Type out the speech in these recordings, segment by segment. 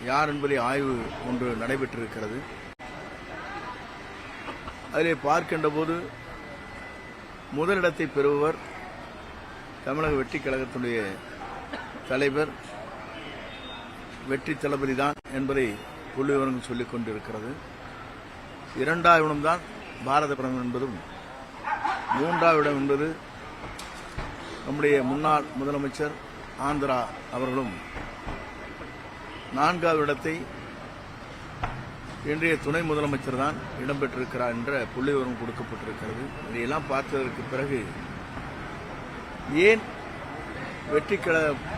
யார் என்பதை ஆய்வு ஒன்று நடைபெற்றிருக்கிறது. அதிலே பார்க்கின்ற போது முதலிடத்தை பெறுபவர் தமிழக வெற்றி கழகத்துடைய தலைவர் வெற்றி தளபதி தான் என்பதை புள்ளி விவரங்கள் சொல்லிக் கொண்டிருக்கிறது. இரண்டாவது இடம்தான் பாரத பிரதமர் என்பதும், மூன்றாவது இடம் என்பது நம்முடைய முன்னாள் முதலமைச்சர் ஆந்திரா அவர்களும், நான்காவது இடத்தை இன்றைய துணை முதலமைச்சர் தான் இடம்பெற்றிருக்கிறார் என்ற புள்ளி விவரம் கொடுக்கப்பட்டிருக்கிறது. இதையெல்லாம் பார்த்ததற்கு பிறகு ஏன்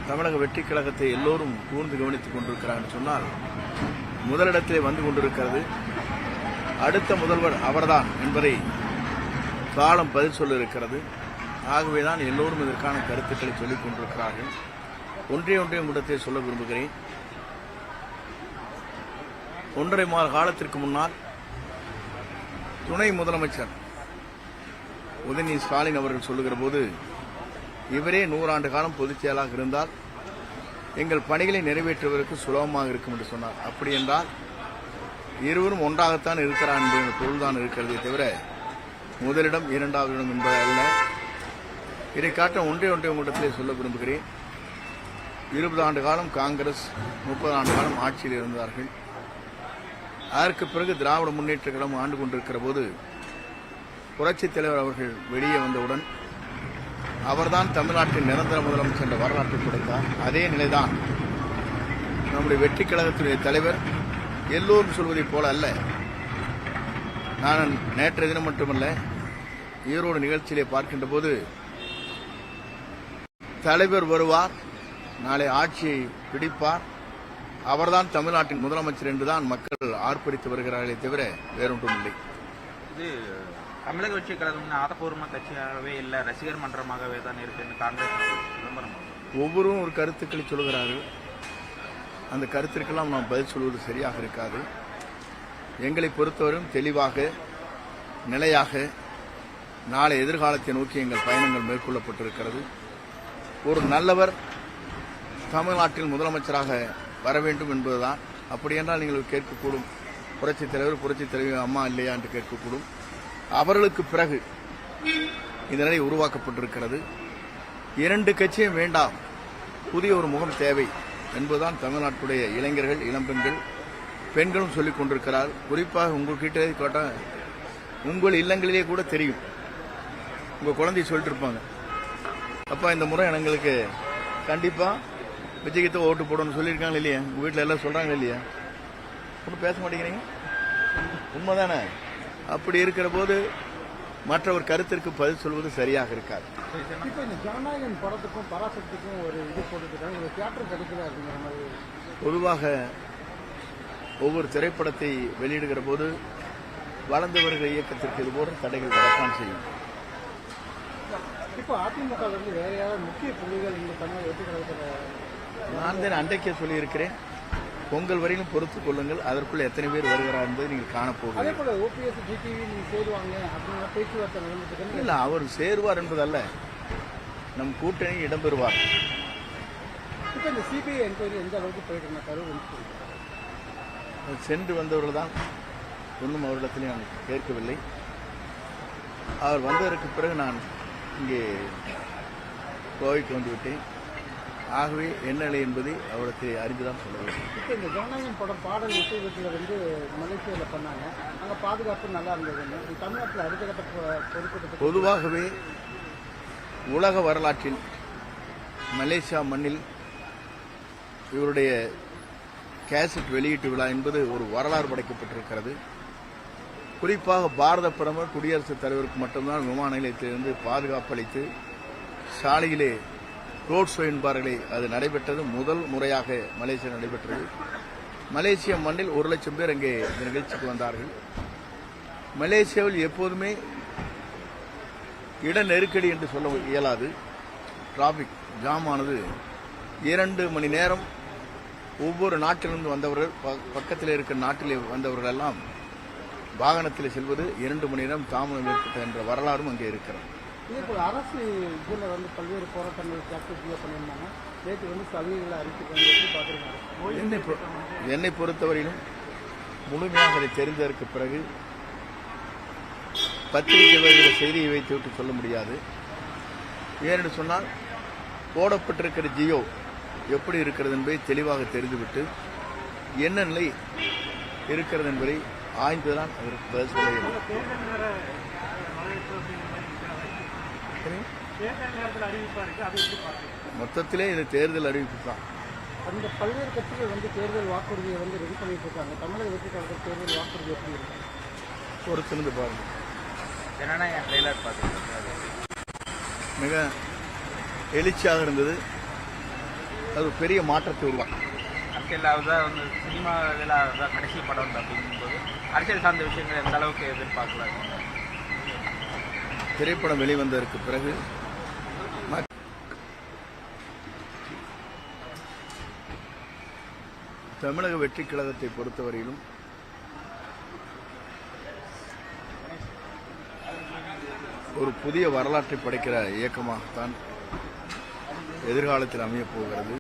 தமிழக வெற்றி கழகத்தை எல்லோரும் கூர்ந்து கவனித்துக் கொண்டிருக்கிறார் சொன்னால், முதலிடத்திலே வந்து கொண்டிருக்கிறது, அடுத்த முதல்வர் அவர்தான் என்பதை காலம் பதில் சொல்ல இருக்கிறது. ஆகவேதான் எல்லோரும் இதற்கான கருத்துக்களை சொல்லிக் கொண்டிருக்கிறார்கள். ஒன்றே இடத்தை சொல்ல விரும்புகிறேன். 1.5 மாத காலத்திற்கு முன்னால் துணை முதலமைச்சர் உதயநிதி ஸ்டாலின் அவர்கள் சொல்லுகிற போது, இவரே 100 ஆண்டு காலம் பொதுச் செயலாளராக இருந்தால் எங்கள் பணிகளை நிறைவேற்றுவதற்கு சுலபமாக இருக்கும் என்று சொன்னார். அப்படி என்றால் இருவரும் ஒன்றாகத்தான் இருக்கிறார் என்ற பொருள்தான் இருக்கிறதே தவிர முதலிடம் இரண்டாவது இடம் என்பது அல்ல. இதை காட்ட ஒன்றே உங்களிடத்திலே சொல்ல விரும்புகிறேன். 20 ஆண்டு காலம் காங்கிரஸ், 30 ஆண்டு காலம் ஆட்சியில் இருந்தார்கள். அதற்கு பிறகு திராவிட முன்னேற்ற கழகம் ஆண்டு கொண்டிருக்கிற போது புரட்சித் தலைவர் அவர்கள் வெளியே வந்தவுடன் அவர்தான் தமிழ்நாட்டின் நிரந்தர முதலமைச்சர் என்ற வரலாற்றை கொடுத்தார். அதே நிலைதான் நம்முடைய வெற்றி கழகத்துடைய தலைவர் எல்லோரும் சொல்வதைப் போல அல்ல. நான் நேற்றைய தினம் மட்டுமல்ல, ஈரோடு நிகழ்ச்சியிலே பார்க்கின்ற போது, தலைவர் வருவார், நாளை ஆட்சியை பிடிப்பார், அவர்தான் தமிழ்நாட்டின் முதலமைச்சர் என்றுதான் மக்கள் ஆர்ப்பரித்து வருகிறார்களே தவிர வேறொன்றும் இல்லை. இது தமிழக வெற்றி கழகம் ஆதபூர்வ கட்சியாகவே இல்லை, ரசிகர் மன்றமாகவே தான் இருக்குன்னு காங்கிரஸ் விளம்பரம். ஒவ்வொருவரும் ஒரு கருத்துக்களை சொல்கிறார்கள். அந்த கருத்திற்கெல்லாம் நாம் பதில் சொல்வது சரியாக இருக்காது. எங்களை பொறுத்தவரையும் தெளிவாக, நிலையாக நாளை எதிர்காலத்தை நோக்கி எங்கள் பயணங்கள் மேற்கொள்ளப்பட்டிருக்கிறது. ஒரு நல்லவர் தமிழ்நாட்டில் முதலமைச்சராக வர வேண்டும் என்பதுதான். அப்படி என்றால் நீங்கள் கேட்கக்கூடும், புரட்சித் தலைவர் அம்மா இல்லையா என்று கேட்கக்கூடும். அவர்களுக்கு பிறகு இந்த நிலை உருவாக்கப்பட்டிருக்கிறது. 2 கட்சியும் வேண்டாம், புதிய ஒரு முகம் தேவை என்பதுதான் தமிழ்நாட்டுடைய இளைஞர்கள், இளம்பெண்கள், பெண்களும் சொல்லிக் கொண்டிருக்கிறார். குறிப்பாக உங்கள்கிட்ட கேட்டால் உங்கள் இல்லங்களிலே கூட தெரியும், உங்கள் குழந்தை சொல்லிட்டு இருப்பாங்க, அப்பா இந்த முறை எங்களுக்கு கண்டிப்பாக விஜய்க்கு ஓட்டு போடணும்னு சொல்லியிருக்காங்க இல்லையா? உங்கள் வீட்டில் எல்லாம் சொல்கிறாங்க இல்லையா? ஒன்றும் பேச மாட்டேங்கிறீங்க, உண்மைதானே? அப்படி இருக்கிற போது மற்றவர் கருத்திற்கு பதில் சொல்வது சரியாக இருக்காது. இப்போ இந்த ஜனநாயகன் படத்துக்கும் பராசக்திக்கும் ஒரு இது போட்டுக்கிறாங்க, ஒரு தியேட்டர் கிடைக்கல அப்படிங்கிற மாதிரி. பொதுவாக ஒவ்வொரு திரைப்படத்தை வெளியிடுகிற போது வளர்ந்து வருகிற இயக்கத்திற்கு இது போன்ற தடைகள் வரத்தான் செய்யும். இப்போ அதிமுக வேற யாராவது முக்கிய புள்ளிகள் இந்த தமிழக வெற்றி கழகத்தில்? நான் தான் அன்றைக்கே சொல்லியிருக்கிறேன், பொங்கல் வரையிலும் பொறுத்துக் கொள்ளுங்கள், அதற்குள்ள எத்தனை பேர் வருகிறார் என்பதை நீங்கள் காணப்போகிறீர்கள். அதே போல ஓபிஎஸ் ஜிடிவி நீங்க சேருவாங்க அப்படிங்கிற பேச்சுவார்த்தை நடந்துட்டு இல்லை, அவர் சேருவார் என்பதல்ல, நம் கூட்டணி இடம்பெறுவார். இப்போ இந்த சிபிஐ என்கொயரி எந்த அளவுக்கு போயிட்டு கருவு சென்று வந்தவர்கள் தான், ஒன்றும் அவரிடத்திலே நான் கேட்கவில்லை. அவர் வந்ததற்கு பிறகு நான் இங்கே கோவைக்கு வந்துவிட்டேன். ஆகவே என்ன நிலை என்பதை அவருக்கு அறிந்துதான் சொல்ல வேண்டும். இப்போ இந்த ஜனநாயகம் படம் பாடல் இசைவத்தில் வந்து மலேசியாவில் பண்ணாங்க, அங்கே பாதுகாப்பு நல்லா இருந்ததுன்னு. தமிழ்நாட்டில் அடுத்த கட்ட பொறுப்பு பொதுவாகவே உலக வரலாற்றில் மலேசியா மண்ணில் இவருடைய கேசட் வெளியீட்டு விழா என்பது ஒரு வரலாறு படைக்கப்பட்டிருக்கிறது. குறிப்பாக பாரத பிரதமர் குடியரசுத் தலைவருக்கு மட்டும்தான் விமான நிலையத்திலிருந்து பாதுகாப்பு அளித்து சாலையிலே ரோட் ஷோ என்பார்களே, அது நடைபெற்றது முதல் முறையாக மலேசியா நடைபெற்றது. மலேசிய மண்ணில் 1 லட்சம் பேர் அங்கே இந்த நிகழ்ச்சிக்கு வந்தார்கள். மலேசியாவில் எப்போதுமே இட நெருக்கடி என்று சொல்ல இயலாது. டிராபிக் ஜாம் ஆனது 2 மணி நேரம். ஒவ்வொரு நாட்டிலிருந்து வந்தவர்கள், பக்கத்தில் இருக்கிற நாட்டிலே வந்தவர்கள் எல்லாம் வாகனத்தில் செல்வது 2 மணி நேரம் தாமதம் ஏற்பட்ட என்ற வரலாறும் அங்கே இருக்கிறது. இதேபோல் அரசு இதில் வந்து பல்வேறு போராட்டங்கள் பண்ணியிருந்தாங்க. நேற்று வந்து சலுகைகளை அறிவிச்சிருக்காங்க, எப்படி பார்க்குறீங்க? என்னை பொறுத்தவரையிலும் முழுமையாக அதை தெரிந்ததற்கு பிறகு பத்திரிகை வருகிற செய்தியை வைத்துவிட்டு சொல்ல முடியாது. ஏனென்று சொன்னால் போடப்பட்டிருக்கிற ஜியோ எப்படி இருக்கிறது என்பதை தெளிவாக தெரிந்துவிட்டு என்ன நிலை இருக்கிறது என்பதை ஆய்ந்துதான் அதற்கு பதில் சொல்ல வேண்டும். மொத்தத்திலே இது தேர்தல் அறிவிப்பு தான். அந்த பல்வேறு கட்சிகள் வந்து தேர்தல் வாக்குறுதியை வந்து ரெடி பண்ணிட்டு இருக்காங்க. தமிழக வெற்றி கழகத்தில் தேர்தல் வாக்குறுதி எப்படி இருக்கு? பொறுத்திருந்து பாருங்க. ஜனநாயக ட்ரெய்லர் பார்த்துருக்காங்க, மிக எழுச்சியாக இருந்தது. அது ஒரு பெரிய மாற்றத்தை உருவாக்கும். அரசியலாவது வந்து சினிமாவில் அதுதான் கடைசி படம் வந்து அப்படிங்கும்போது அரசியல் சார்ந்த விஷயங்கள் எந்த அளவுக்கு எதிர்பார்க்கலாம்? திரைப்படம் வெளிவந்ததற்கு பிறகு தமிழக வெற்றி கழகத்தை பொறுத்தவரையிலும் ஒரு புதிய வரலாற்றை படைக்கிற இயக்கமாகத்தான் எதிர்காலத்தில் அமையப் போகிறது.